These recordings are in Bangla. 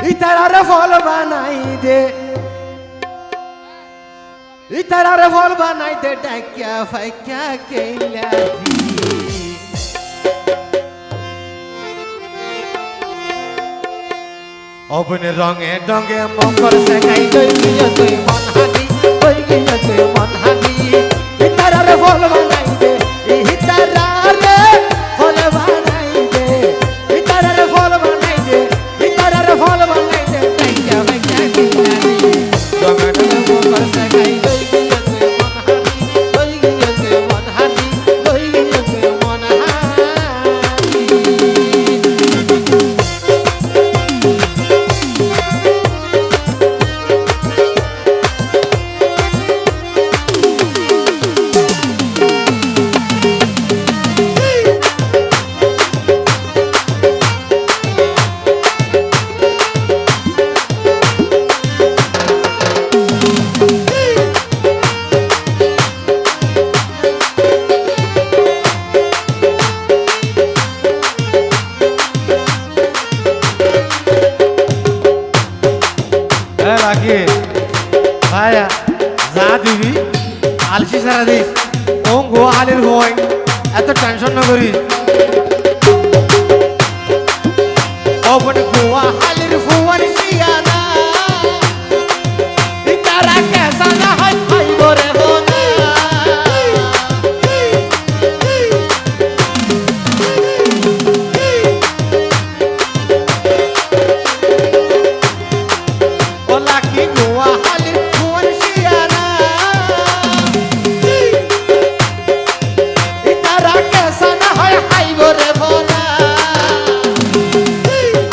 ইতারারে ফল বানাই দে ইতারারে ফল বানাই দে ডাকিয়া ফাইকিয়া কেইলা অবনে রঙে ডঙ্গে মকর শেখাই দই গিয়ে তুই মন হানি দই গিয়ে তুই মন হানি ইতারারে ফল বানাই দে ইতারারে ফল বানাই দে ইতারারে ফল বানাই দে ইতারারে ফল বানাই দে ডাকিয়া ফাইকিয়া কেইলা রঙে ডঙ্গে মকর শেখাই দই গিয়ে তুই মন হানি দই গিয়ে তুই মন হানি দই গিয়ে তুই মন হানি ভাইয়া যা দিবি আলসি সারা দিস ওম গো আলির ভয় এত টেনশন না করিস ওপন গোয়া আলির ফুয়ার শিয়ানা ইতারা কেসা না হয় খাইব রে হোনা ওলা কি গোয়া আলির ফুয়ার শিয়ানা ইতারা কেসা না হয় খাইব রে হোনা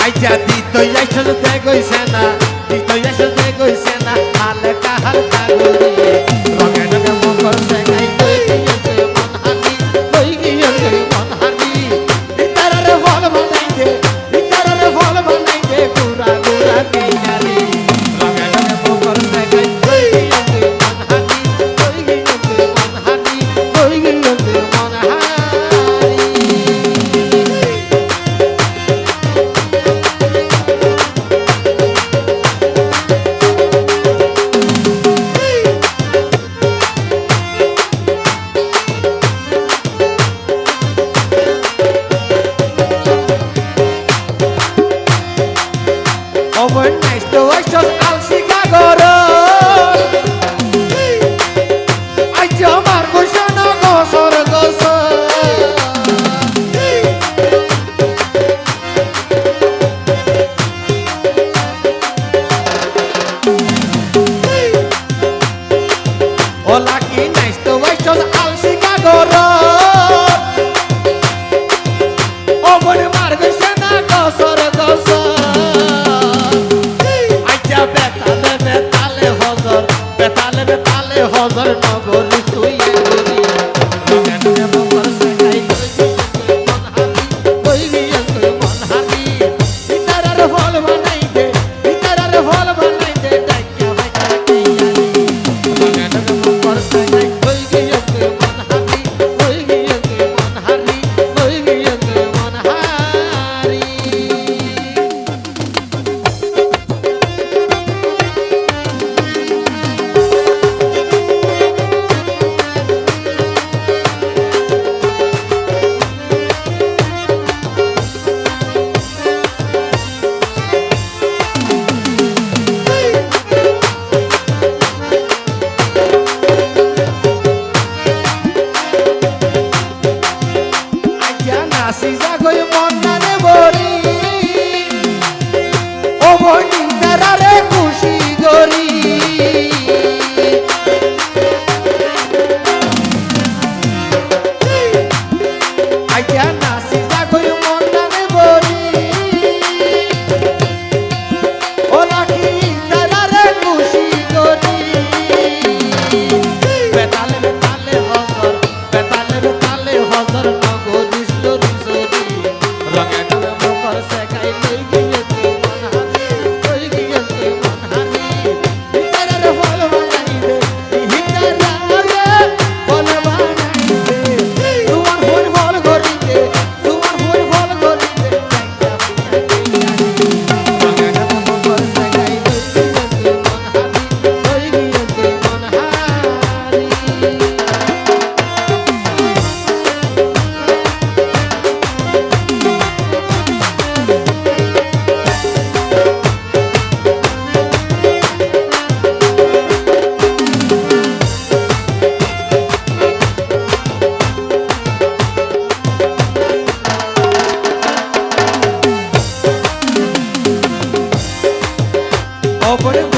আইজা দিতই আইছস দেখইছে না দিতই আইছস দেখইছে না হালকা হালকা গলি রঙে রঙে মকর শেখাই দই গিয়ে তুই মন হানি দই গিয়ে তুই মন হানি ইতারারে ফল বানাই দে ইতারারে ফল বানাই দে গুড়া গুড়া কেইনারি রঙে রঙে মকর শেখাই দই গিয়ে তুই মন হানি দই গিয়ে তুই মন হানি দই গিয়ে তুই মন হানি Overnight, the watch was all Chicago. I jump out, go shana, go sora, go so. Oh, lucky nice, the watch was all Chicago. Oh, when the market shana, go sora, go so. Beta, অপরে